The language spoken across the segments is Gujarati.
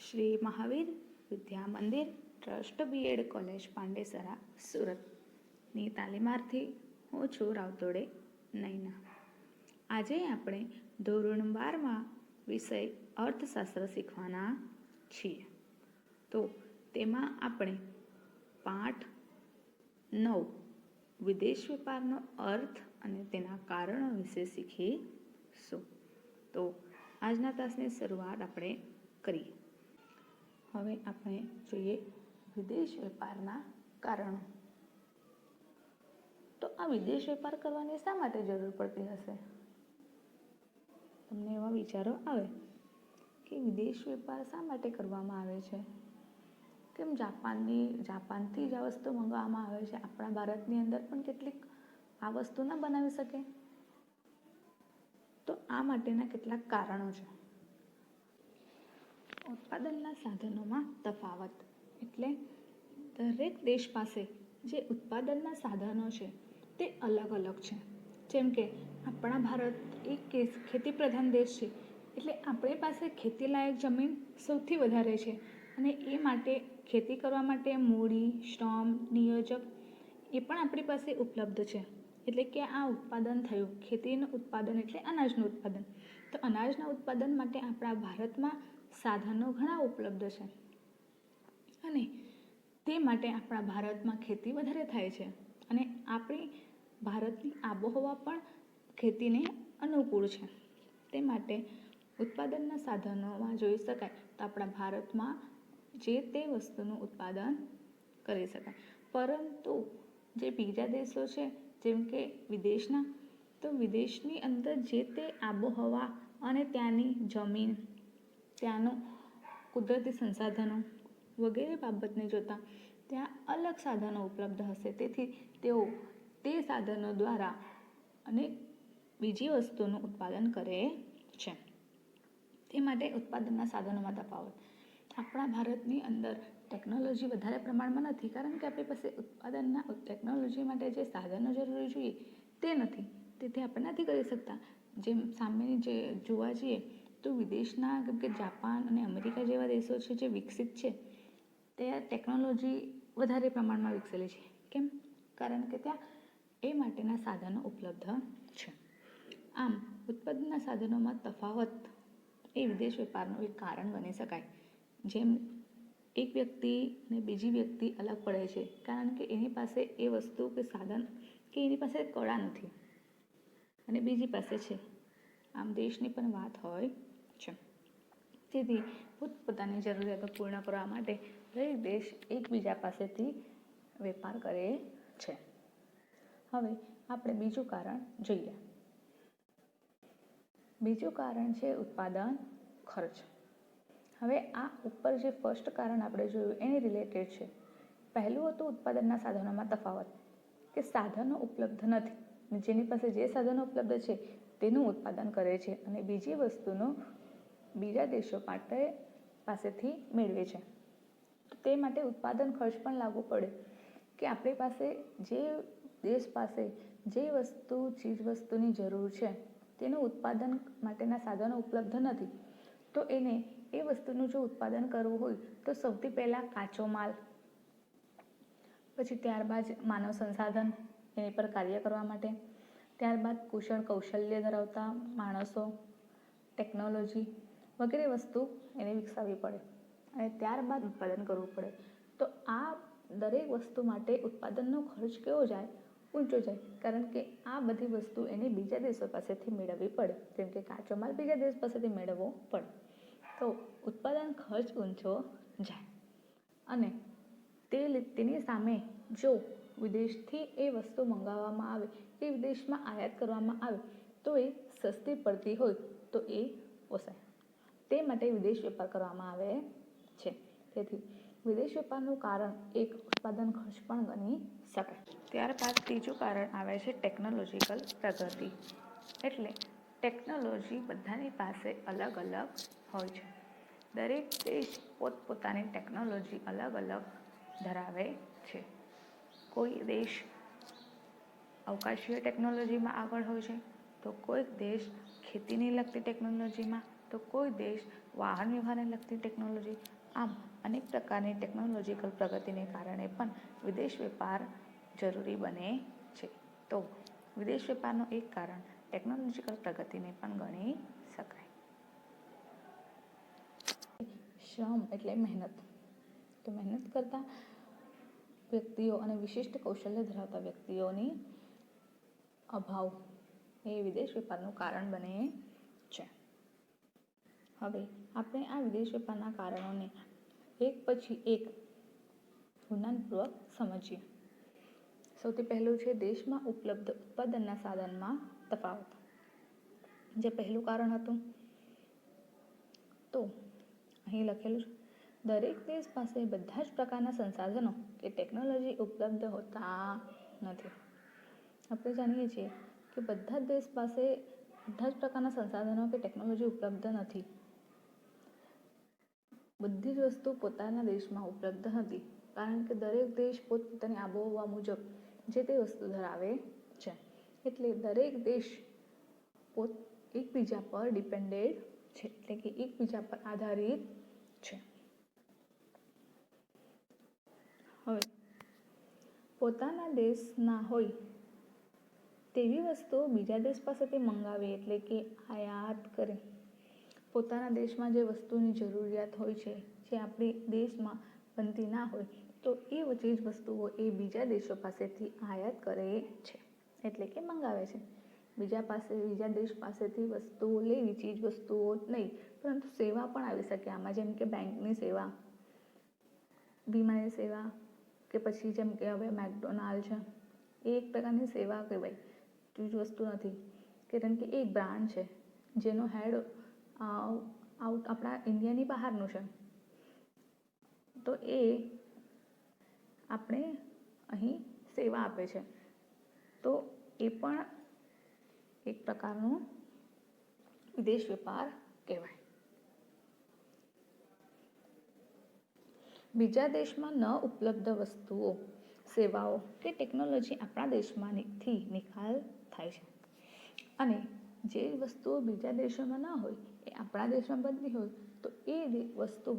Shri Mahavir Vidya Mandir trust B Ed college Pandesara સુરતની તાલીમાર્થી હું છું રાવતોડે નૈના. આજે આપણે ધોરણ 12માં વિષય અર્થશાસ્ત્ર શીખવાના છીએ. તો તેમાં આપણે પાઠ 9 વિદેશ વેપારનો અર્થ અને તેના કારણો વિશે શીખીશું. તો આજના તાસની શરૂઆત આપણે કરીએ. હવે આપણે જોઈએ વિદેશ વેપારના કારણો. તો આ વિદેશ વેપાર કરવાની શા માટે જરૂર પડતી હશે? તમને એવા વિચારો આવે કે વિદેશ વેપાર શા માટે કરવામાં આવે છે? કેમ જાપાનથી જ આ વસ્તુ મંગાવવામાં આવે છે? આપણા ભારતની અંદર પણ કેટલીક આ વસ્તુ ના બનાવી શકે? તો આ માટેના કેટલાક કારણો છે. ઉત્પાદનના સાધનોમાં તફાવત, એટલે દરેક દેશ પાસે જે ઉત્પાદનના સાધનો છે તે અલગ અલગ છે. જેમ કે આપણા ભારત એક ખેતી પ્રધાન દેશ છે, એટલે આપણી પાસે ખેતીલાયક જમીન સૌથી વધારે છે અને એ માટે ખેતી કરવા માટે મૂડી, શ્રમ, નિયોજક એ પણ આપણી પાસે ઉપલબ્ધ છે. એટલે કે આ ઉત્પાદન થયું, ખેતીનું ઉત્પાદન એટલે અનાજનું ઉત્પાદન. તો અનાજના ઉત્પાદન માટે આપણા ભારતમાં સાધનો ઘણા ઉપલબ્ધ છે અને તે માટે આપણા ભારતમાં ખેતી વધારે થાય છે અને આપણી ભારતની આબોહવા પણ ખેતીને અનુકૂળ છે. તે માટે ઉત્પાદનના સાધનોમાં જોઈ શકાય તો આપણા ભારતમાં જે તે વસ્તુનું ઉત્પાદન કરી શકાય. પરંતુ જે બીજા દેશો છે, જેમ કે વિદેશના, તો વિદેશની અંદર જે તે આબોહવા અને ત્યાંની જમીન, ત્યાંનું કુદરતી સંસાધનો વગેરે બાબતને જોતાં ત્યાં અલગ સાધનો ઉપલબ્ધ હશે. તેથી તેઓ તે સાધનો દ્વારા અને બીજી વસ્તુનું ઉત્પાદન કરે છે. તે માટે ઉત્પાદનના સાધનોમાં તફાવત. આપણા ભારતની અંદર ટેકનોલોજી વધારે પ્રમાણમાં નથી, કારણ કે આપણી પાસે ઉત્પાદનના ટેકનોલોજી માટે જે સાધનો જરૂરી જોઈએ તે નથી. તેથી આપણે નથી કરી શકતા. જેમ સામેની જે જોવા જઈએ તો વિદેશના, કેમ કે જાપાન અને અમેરિકા જેવા દેશો છે જે વિકસિત છે, તે ટેકનોલોજી વધારે પ્રમાણમાં વિકસેલી છે. કેમ? કારણ કે ત્યાં એ માટેના સાધનો ઉપલબ્ધ છે. આમ ઉત્પાદનના સાધનોમાં તફાવત એ વિદેશ વેપારનું એક કારણ બની શકાય. જેમ એક વ્યક્તિ ને બીજી વ્યક્તિ અલગ પડે છે, કારણ કે એની પાસે એ વસ્તુ કે સાધન કે એની પાસે કળા નથી અને બીજી પાસે છે. આમ દેશની પણ વાત હોય છે. તેથી પોતપોતાની જરૂરિયાતો પૂર્ણ કરવા માટે દરેક દેશ એકબીજા પાસેથી વેપાર કરે છે. હવે આપણે બીજું કારણ જોઈએ. બીજું કારણ છે ઉત્પાદન ખર્ચ. હવે આ ઉપર જે ફર્સ્ટ કારણ આપણે જોયું એની રિલેટેડ છે. પહેલું હતું ઉત્પાદનના સાધનોમાં તફાવત, કે સાધનો ઉપલબ્ધ નથી. જેની પાસે જે સાધનો ઉપલબ્ધ છે તેનું ઉત્પાદન કરે છે અને બીજી વસ્તુનું બીજા દેશો પાસેથી મેળવે છે. તે માટે ઉત્પાદન ખર્ચ પણ લાગુ પડે, કે આપણી પાસે જે દેશ પાસે જે ચીજ વસ્તુની જરૂર છે તેનું ઉત્પાદન માટેના સાધનો ઉપલબ્ધ નથી. તો એને એ વસ્તુનું જો ઉત્પાદન કરવું હોય તો સૌથી પહેલાં કાચો માલ, પછી ત્યારબાદ માનવ સંસાધન એની પર કાર્ય કરવા માટે, ત્યારબાદ કૌશલ્ય ધરાવતા માણસો, ટેકનોલોજી વગેરે વસ્તુ એને વિકસાવવી પડે અને ત્યારબાદ ઉત્પાદન કરવું પડે. તો આ દરેક વસ્તુ માટે ઉત્પાદનનો ખર્ચ કેવો જાય? ઊંચો જાય. કારણ કે આ બધી વસ્તુ એને બીજા દેશો પાસેથી મેળવવી પડે. જેમ કે કાચો માલ બીજા દેશ પાસેથી મેળવવો પડે, તો ઉત્પાદન ખર્ચ ઊંચો જાય. અને તેની સામે જો વિદેશથી એ વસ્તુ મંગાવવામાં આવે, એ વિદેશમાં આયાત કરવામાં આવે તો એ સસ્તી પડતી હોય તો એ પોસાય. તે માટે વિદેશ વેપાર કરવામાં આવે છે. તેથી વિદેશ વેપારનું કારણ એક ઉત્પાદન ખર્ચ પણ ગણી શકાય. ત્યારબાદ ત્રીજું કારણ આવે છે ટેકનોલોજીકલ પ્રગતિ. એટલે ટેકનોલોજી બધાની પાસે અલગ અલગ હોય છે. દરેક દેશ પોતપોતાની ટેકનોલોજી અલગ અલગ ધરાવે છે. કોઈ દેશ અવકાશીય ટેકનોલોજીમાં આગળ હોય છે, તો કોઈ દેશ ખેતીને લગતી ટેકનોલોજીમાં, તો કોઈ દેશ વાહન વ્યવહારને લગતી ટેકનોલોજી, આમ અનેક પ્રકારની ટેકનોલોજીકલ પ્રગતિને કારણે પણ વિદેશ વેપાર જરૂરી બને છે. તો વિદેશ વેપારનું એક કારણ ટેકનોલોજીકલ પ્રગતિને પણ ગણી શકાય. શ્રમ એટલે મહેનત. તો મહેનત કરતા વ્યક્તિઓ અને વિશિષ્ટ કૌશલ્ય ધરાવતા વ્યક્તિઓની અભાવ એ વિદેશ વેપારનું કારણ બને છે. હવે આપણે આ વિદેશ વેપારના કારણોને એક પછી એક ઊંડાણપૂર્વક સમજીએ. સૌથી પહેલું છે દેશમાં ઉપલબ્ધ ઉત્પાદનના સાધનમાં તફાવત. જે પહેલું કારણ હતું તો અહીં લખેલું છે, દરેક દેશ પાસે બધા જ પ્રકારના સંસાધનો કે ટેકનોલોજી ઉપલબ્ધ હોતા નથી. આપણે જાણીએ છીએ કે બધા જ દેશ પાસે બધા જ પ્રકારના સંસાધનો કે ટેકનોલોજી ઉપલબ્ધ નથી. બધી જ વસ્તુ પોતાના દેશમાં ઉપલબ્ધ નથી, કારણ કે દરેક દેશ પોતપોતાની આબોહવા મુજબ જે તે વસ્તુ ધરાવે છે. એટલે દરેક દેશ એકબીજા પર ડિપેન્ડેડ છે, એટલે કે એકબીજા પર આધારિત છે. હવે પોતાના દેશના હોય તેવી વસ્તુઓ બીજા દેશ પાસેથી મંગાવે, એટલે કે આયાત કરે. પોતાના દેશમાં જે વસ્તુની જરૂરિયાત હોય છે, જે આપણી દેશમાં બનતી ના હોય, તો એ ચીજ વસ્તુઓ એ બીજા દેશો પાસેથી આયાત કરે છે, એટલે કે મંગાવે છે. બીજા દેશ પાસેથી વસ્તુઓ લેવી, ચીજ વસ્તુઓ નહીં, પરંતુ સેવા પણ આવી શકે આમાં, જેમ કે બેંકની સેવા, વીમાની સેવા, કે પછી જેમ કે હવે મેકડોનાલ્ડ છે, એ એક પ્રકારની સેવા કહેવાય, ચીજ વસ્તુ નથી. કારણ કે એક બ્રાન્ડ છે જેનો હેડ આપણા ઇન્ડિયાની બહારનું છે, તો એ આપણે અહીં સેવા આપે છે, તો એ પણ એક પ્રકારનો વિદેશ વેપાર કહેવાય. બીજા દેશમાં ન ઉપલબ્ધ વસ્તુઓ, સેવાઓ કે ટેકનોલોજી આપણા દેશમાંથી નિકાલ થાય છે, અને જે વસ્તુઓ બીજા દેશોમાં ન હોય એ આપણા દેશમાં બનતી હોય, તો એ વસ્તુ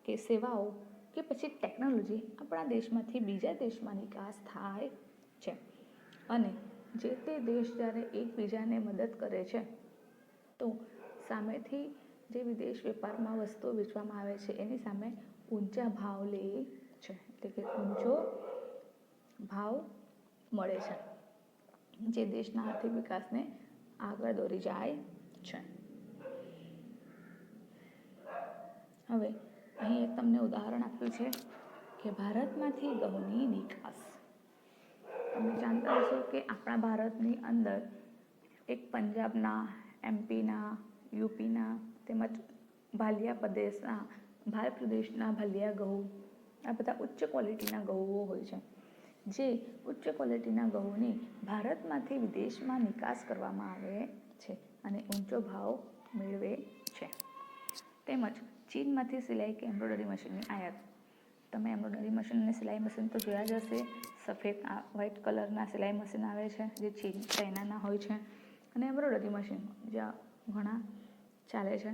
કે સેવાઓ કે પછી ટેકનોલોજી આપણા દેશમાંથી બીજા દેશમાં નિકાસ થાય છે. અને જે તે દેશ જ્યારે એકબીજાને મદદ કરે છે, તો સામેથી જે વિદેશ વેપારમાં વસ્તુઓ વેચવામાં આવે છે એની સામે ઊંચા ભાવ લે છે, એટલે કે ઊંચો ભાવ મળે છે, જે દેશના આર્થિક વિકાસને આગળ દોરી જાય છે. હવે અહીં એક તમને ઉદાહરણ આપ્યું છે કે ભારતમાંથી ઘઉંની નિકાસ. તમે જાણતા હશો કે આપણા ભારતની અંદર એક પંજાબના, એમપીના, યુપીના તેમજ ભાલ પ્રદેશના ભાલિયા ઘઉં, આ બધા ઉચ્ચ ક્વોલિટીના ઘઉં હોય છે. જે ઉચ્ચ ક્વોલિટીના ઘઉંની ભારતમાંથી વિદેશમાં નિકાસ કરવામાં આવે છે અને ઊંચો ભાવ મેળવે છે. તેમજ ચીનમાંથી સિલાઈ કે એમ્બ્રોઇડરી મશીનની આયાત. તમે એમ્બ્રોઇડરી મશીન અને સિલાઈ મશીન તો જોયા જ હશે. સફેદ વ્હાઇટ કલરના સિલાઈ મશીન આવે છે, જે ચાઇનાના હોય છે, અને એમ્બ્રોઇડરી મશીન જ્યાં ઘણા ચાલે છે,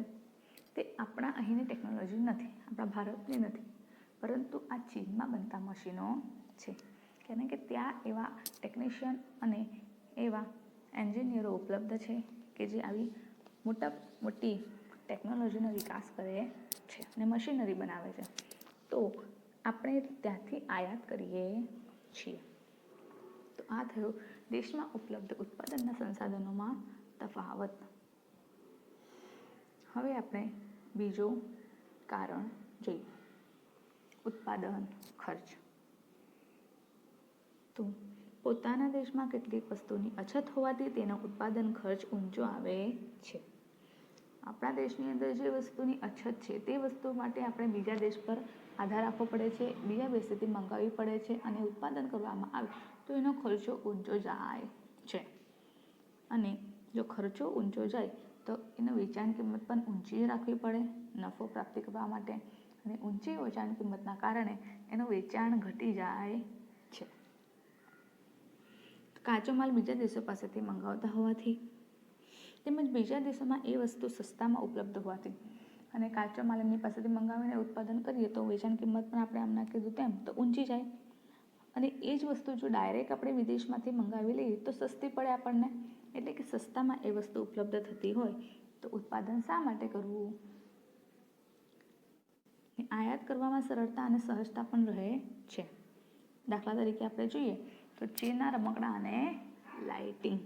તે આપણા અહીંની ટેકનોલોજી નથી, આપણા ભારતની નથી, પરંતુ આ ચીનમાં બનતા મશીનો છે. કારણ કે ત્યાં એવા ટેકનિશિયન અને એવા એન્જિનિયરો ઉપલબ્ધ છે કે જે આવી મોટી ટેકનોલોજીનો વિકાસ કરે છે અને મશીનરી બનાવે છે. તો આપણે ત્યાંથી આયાત કરીએ છીએ. તો આ થયું દેશમાં ઉપલબ્ધ ઉત્પાદનના સંસાધનોમાં તફાવત. હવે આપણે બીજું કારણ જોઈએ, ઉત્પાદન ખર્ચ. તો પોતાના દેશમાં કેટલીક વસ્તુની અછત હોવાથી તેનો ઉત્પાદન ખર્ચ ઊંચો આવે છે. આપણા દેશની અંદર જે વસ્તુની અછત છે તે વસ્તુ માટે આપણે બીજા દેશ પર આધાર રાખવો પડે છે, બીજા દેશેથી મંગાવવી પડે છે, અને ઉત્પાદન કરવામાં આવે તો એનો ખર્ચો ઊંચો જાય છે. અને જો ખર્ચો ઊંચો જાય તો એનો વેચાણ કિંમત પણ ઊંચી રાખવી પડે નફો પ્રાપ્તિ કરવા માટે, અને ઊંચી વેચાણ કિંમતના કારણે એનું વેચાણ ઘટી જાય છે. કાચો માલ બીજા દેશો પાસેથી મંગાવતા હોવાથી તેમજ બીજા દેશોમાં એ વસ્તુ સસ્તામાં ઉપલબ્ધ હોવાથી અને કાચો માલ એમની પાસેથી મંગાવીને ઉત્પાદન કરીએ તો વેચાણ કિંમત પણ આપણે આમના કીધું તેમ તો ઊંચી જાય. અને એ જ વસ્તુ જો ડાયરેક્ટ આપણે વિદેશમાંથી મંગાવી લઈએ તો સસ્તી પડે આપણને. એટલે કે સસ્તામાં એ વસ્તુ ઉપલબ્ધ થતી હોય તો ઉત્પાદન શા માટે કરવું? આયાત કરવામાં સરળતા અને સહજતા પણ રહે છે. દાખલા તરીકે આપણે જોઈએ તો ચીનના રમકડાં અને લાઇટિંગ.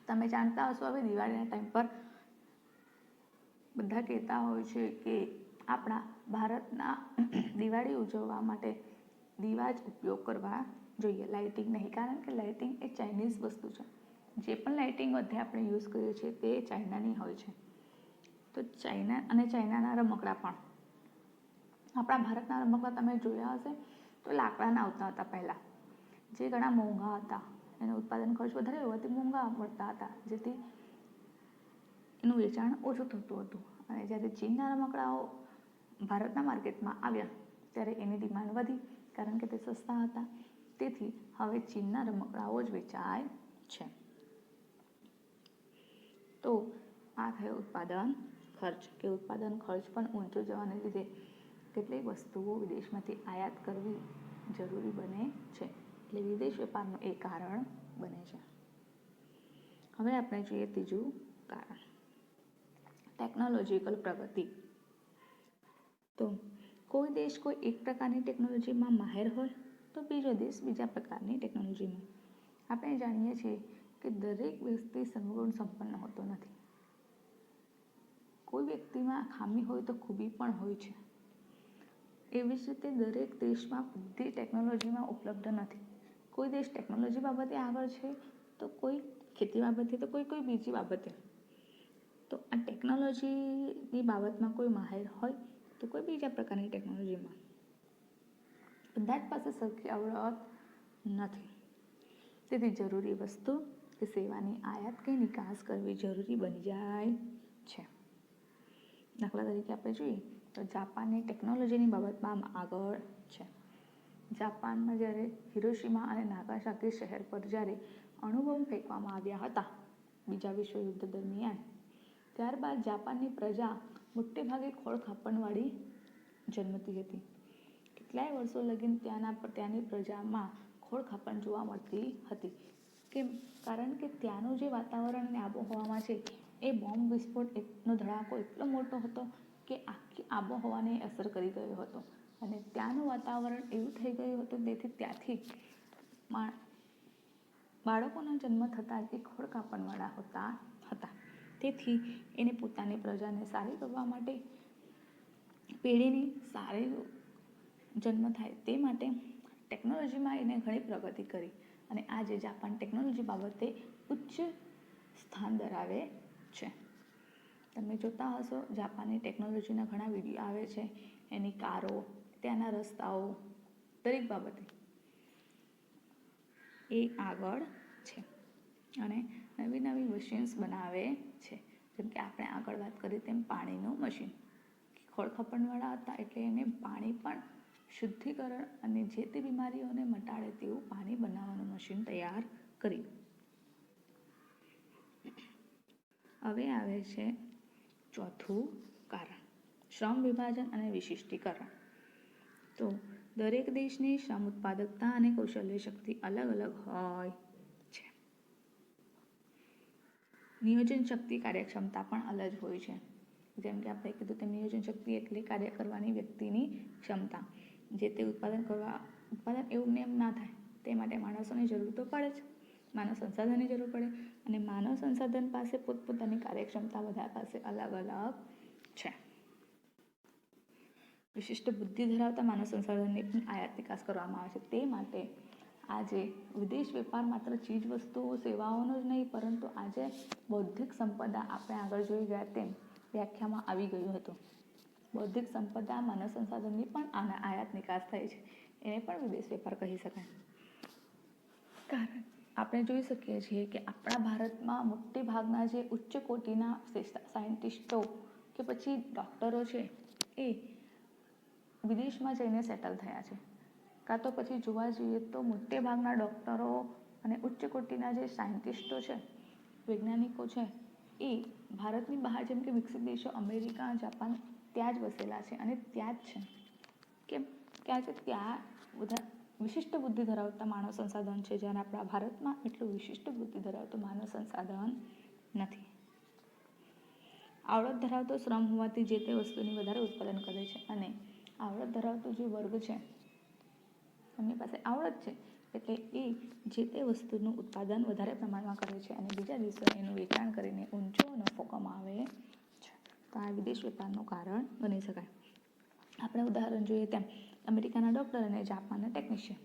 તમે જાણતા હશો હવે દિવાળીના ટાઈમ પર બધા કહેતા હોય છે કે આપણા ભારતના દિવાળી ઉજવવા માટે દીવા જ ઉપયોગ કરવા જોઈએ, લાઇટિંગ નહીં. કારણ કે લાઇટિંગ એ ચાઇનીઝ વસ્તુ છે. જે પણ લાઇટિંગ બધે આપણે યુઝ કરીએ છીએ તે ચાઇનાની હોય છે. તો ચાઇનાના રમકડાં પણ આપણા ભારતના રમકડાં તમે જોયા હશે તો લાકડાના આવતા હતા પહેલાં, જે ઘણા મોંઘા હતા. એનું ઉત્પાદન ખર્ચ વધારે હોવાથી મોંઘા પડતા હતા, જેથી એનું વેચાણ ઓછું થતું હતું. અને જ્યારે ચીનના રમકડાઓ ભારતના માર્કેટમાં આવ્યા ત્યારે એની ડિમાન્ડ વધી, કારણ કે તે સસ્તા હતા. તેથી હવે ચીનના રમકડાઓ જ વેચાય છે. તો આ થયો ઉત્પાદન ખર્ચ, કે ઉત્પાદન ખર્ચ પણ ઊંચો જવાને લીધે કેટલીક વસ્તુઓ વિદેશમાંથી આયાત કરવી જરૂરી બને છે. એટલે વિદેશ વેપારનું એ કારણ બને છે. હવે આપણે જોઈએ ત્રીજું કારણ, ટેકનોલોજીકલ પ્રગતિ. તો કોઈ દેશ કોઈ એક પ્રકારની ટેકનોલોજીમાં માહેર હોય તો બીજો દેશ બીજા પ્રકારની ટેકનોલોજીમાં. આપણે જાણીએ છીએ કે દરેક વ્યક્તિ સર્વગુણ સંપન્ન હોતો નથી. કોઈ વ્યક્તિમાં ખામી હોય તો ખૂબી પણ હોય છે. એવી જ રીતે દરેક દેશમાં બધી ટેકનોલોજીમાં ઉપલબ્ધ નથી. કોઈ દેશ ટેકનોલોજી બાબતે આગળ છે તો કોઈ ખેતી બાબતે, તો કોઈ બીજી બાબતે. તો આ ટેકનોલોજીની બાબતમાં કોઈ માહેર હોય તો કોઈ બીજા પ્રકારની ટેકનોલોજીમાં. બધા જ પાસે સરખી આવડત નથી. તેથી જરૂરી વસ્તુ કે સેવાની આયાત કે નિકાસ કરવી જરૂરી બની જાય છે. દાખલા તરીકે આપણે જોઈએ તો જાપાનની ટેકનોલોજીની બાબતમાં આગળ છે. જાપાનમાં જ્યારે હિરોશીમા અને નાગાસાકી શહેર પર જ્યારે અણુબોમ્બ ફેંકવામાં આવ્યા હતા બીજા વિશ્વયુદ્ધ દરમિયાન, ત્યારબાદ જાપાનની પ્રજા મોટે ભાગે ખોળખાપણવાળી જન્મતી હતી. કેટલાય વર્ષો લગીન ત્યાંની પ્રજામાં ખોળખાપણ જોવા મળતી હતી. કેમ? કારણ કે ત્યાંનું જે વાતાવરણ અને આબોહવામાં છે એ બોમ્બ વિસ્ફોટનો ધડાકો એટલો મોટો હતો કે આખી આબોહવાને અસર કરી ગયો હતો. અને ત્યાંનું વાતાવરણ એવું થઈ ગયું હતું, તેથી ત્યાંથી બાળકોના જન્મ થતાં જ એ ખોળખાપણવાળા હોતા હતા. તેથી એને પોતાની પ્રજાને સારી કરવા માટે, પેઢીની સારી જન્મ થાય તે માટે ટેકનોલોજીમાં એને ઘણી પ્રગતિ કરી. અને આજે જાપાન ટેકનોલોજી બાબતે ઉચ્ચ સ્થાન ધરાવે છે. તમે જોતા હશો જાપાનની ટેકનોલોજીના ઘણા વિડીયો આવે છે. એની કારો, ત્યાંના રસ્તાઓ, દરેક બાબતે એ આગળ છે. અને નવી નવી મશીન્સ બનાવે છે. જેમ કે આપણે આગળ વાત કરી તેમ પાણીનું મશીન. ખોળખાપણવાળા હતા એટલે એને પાણી પણ શુદ્ધિકરણ અને જે તે બીમારીઓને મટાડે તેવું પાણી બનાવવાનું મશીન તૈયાર કર્યું. હવે આવે છે ચોથું કારણ, શ્રમ વિભાજન અને વિશિષ્ટીકરણ. તો દરેક દેશની શ્રમ ઉત્પાદકતા અને કૌશલ્ય શક્તિ અલગ અલગ હોય છે. નિયોજન શક્તિ, કાર્યક્ષમતા પણ અલગ હોય છે. જેમ કે આપણે કીધું તેમ નિયોજન શક્તિ એટલે કાર્ય કરવાની વ્યક્તિની ક્ષમતા. જે તે ઉત્પાદન એવું ને એમ ના થાય તે માટે માણસોની જરૂર તો પડે જ, માનવ સંસાધનની જરૂર પડે. અને માનવ સંસાધન પાસે પોતપોતાની કાર્યક્ષમતા બધા પાસે અલગ અલગ છે. વિશિષ્ટ બુદ્ધિ ધરાવતા માનવ સંસાધનની પણ આયાત નિકાસ કરવામાં આવે છે. તે માટે આજે વિદેશ વેપાર માત્ર ચીજ વસ્તુઓ, સેવાઓનો જ નહીં, પરંતુ આજે બૌદ્ધિક સંપદા, આપણે આગળ જોઈ ગયા તેમ વ્યાખ્યામાં આવી ગયું હતું. બૌદ્ધિક સંપદા, માનવ સંસાધનની પણ આયાત નિકાસ થાય છે. એને પણ વિદેશ વેપાર કહી શકાય. કારણ આપણે જોઈ શકીએ છીએ કે આપણા ભારતમાં મોટે ભાગના જે ઉચ્ચ કોટીના સાયન્ટિસ્ટો કે પછી ડૉક્ટરો છે એ વિદેશમાં જઈને સેટલ થયા છે. કાં તો પછી જોવા જઈએ તો મોટે ભાગના ડૉક્ટરો અને ઉચ્ચ કોટીના જે સાયન્ટિસ્ટો છે, વૈજ્ઞાનિકો છે, એ ભારતની બહાર જેમ કે વિકસિત દેશો અમેરિકા, જાપાન ત્યાં જ વસેલા છે અને ત્યાં જ છે. કેમ? કારણ કે ત્યાં બધા વિશિષ્ટ બુદ્ધિ ધરાવતા માનવ સંસાધન છે, જ્યારે આપણા ભારતમાં એટલું વિશિષ્ટ બુદ્ધિ ધરાવતું માનવ સંસાધન નથી. આવડત ધરાવતો શ્રમ હોવાથી જે તે વસ્તુની વધારે ઉત્પાદન કરે છે અને આવડત ધરાવતો જે વર્ગ છે એમની પાસે આવડત છે એટલે એ જે તે વસ્તુનું ઉત્પાદન વધારે પ્રમાણમાં કરે છે અને બીજા દેશોને એનું વેચાણ કરીને ઊંચો નફો કમાવે છે. તો આ વિદેશ વેપારનું કારણ બની શકાય. આપણે ઉદાહરણ જોઈએ તેમ અમેરિકાના ડૉક્ટર અને જાપાનના ટેકનિશિયન